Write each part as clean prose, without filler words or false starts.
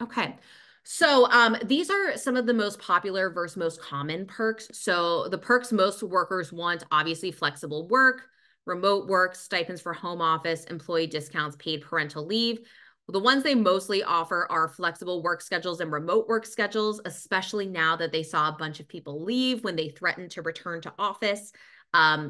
Okay. So these are some of the most popular versus most common perks. So the perks most workers want, obviously flexible work, remote work, stipends for home office, employee discounts, paid parental leave. The ones they mostly offer are flexible work schedules and remote work schedules, especially now that they saw a bunch of people leave when they threatened to return to office.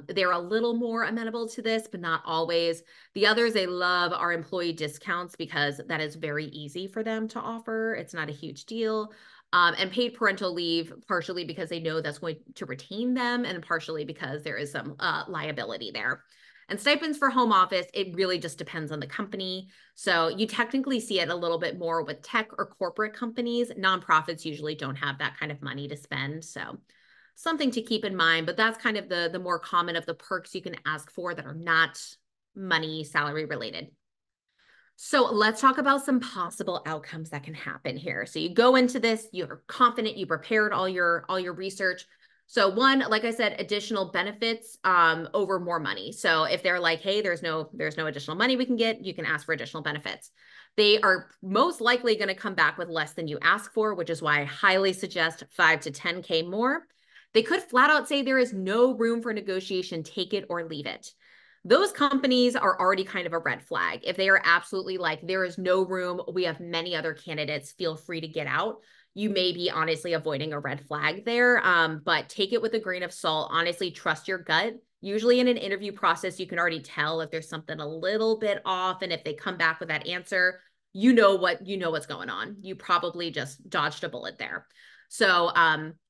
They're a little more amenable to this, but not always. The others they love are employee discounts because that is very easy for them to offer. It's not a huge deal. And paid parental leave, partially because they know that's going to retain them, and partially because there is some liability there. And stipends for home office, it really just depends on the company. So you technically see it a little bit more with tech or corporate companies. Nonprofits usually don't have that kind of money to spend. So something to keep in mind, but that's kind of the more common of the perks you can ask for that are not money, salary related. So let's talk about some possible outcomes that can happen here. So you go into this, you're confident, you prepared all your research. So one, like I said, additional benefits over more money. So if they're like, hey, there's no additional money we can get, you can ask for additional benefits. They are most likely going to come back with less than you ask for, which is why I highly suggest 5 to 10K more. They could flat out say there is no room for negotiation, take it or leave it. Those companies are already kind of a red flag. If they are absolutely like, there is no room, we have many other candidates, feel free to get out, you may be honestly avoiding a red flag there. But take it with a grain of salt. Honestly, trust your gut. Usually in an interview process, you can already tell if there's something a little bit off. And if they come back with that answer, you know what's going on. You probably just dodged a bullet there. So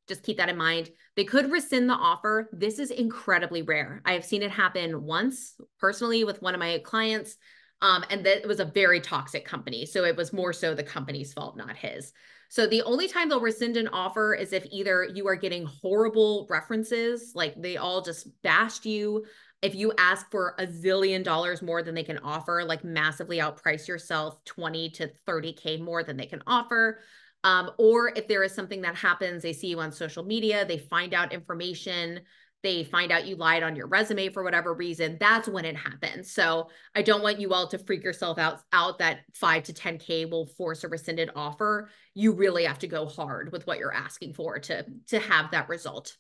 just keep that in mind. They could rescind the offer. This is incredibly rare. I have seen it happen once personally with one of my clients. And that it was a very toxic company. So it was more so the company's fault, not his. So the only time they'll rescind an offer is if either you are getting horrible references, like they all just bashed you. If you ask for a zillion dollars more than they can offer, like massively outprice yourself 20 to 30K more than they can offer. Or if there is something that happens, they see you on social media, they find out information, they find out you lied on your resume for whatever reason, that's when it happens. So I don't want you all to freak yourself out that 5 to 10K will force a rescinded offer. You really have to go hard with what you're asking for to have that result.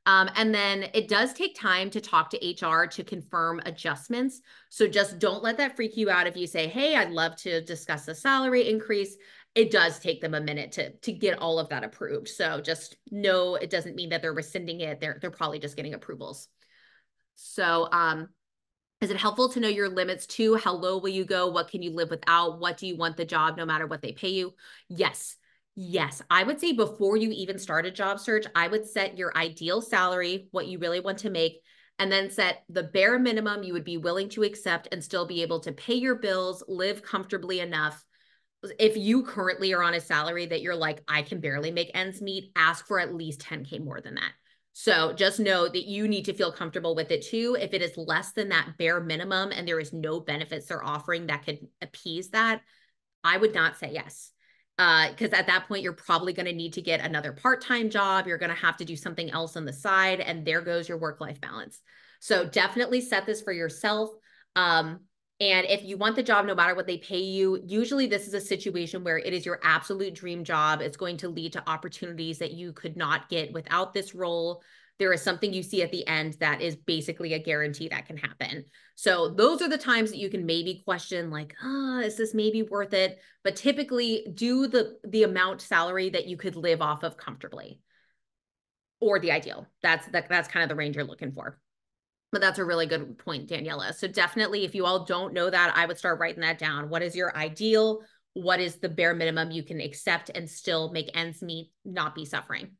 And then it does take time to talk to HR to confirm adjustments. So just don't let that freak you out if you say, hey, I'd love to discuss a salary increase. It does take them a minute to get all of that approved. So just know it doesn't mean that they're rescinding it. They're probably just getting approvals. So is it helpful to know your limits too? How low will you go? What can you live without? What do you want the job no matter what they pay you? Yes. Yes, I would say before you even start a job search, I would set your ideal salary, what you really want to make, and then set the bare minimum you would be willing to accept and still be able to pay your bills, live comfortably enough. If you currently are on a salary that you're like, I can barely make ends meet, ask for at least 10K more than that. So just know that you need to feel comfortable with it too. If it is less than that bare minimum and there is no benefits they're offering that could appease that, I would not say yes. Because at that point, you're probably going to need to get another part-time job. You're going to have to do something else on the side, and there goes your work-life balance. So definitely set this for yourself. And if you want the job, no matter what they pay you, usually this is a situation where it is your absolute dream job. It's going to lead to opportunities that you could not get without this role. There is something you see at the end that is basically a guarantee that can happen. So those are the times that you can maybe question like, is this maybe worth it? But typically do the amount salary that you could live off of comfortably, or the ideal. That's kind of the range you're looking for. But that's a really good point, Daniela. So definitely, if you all don't know that, I would start writing that down. What is your ideal? What is the bare minimum you can accept and still make ends meet, not be suffering?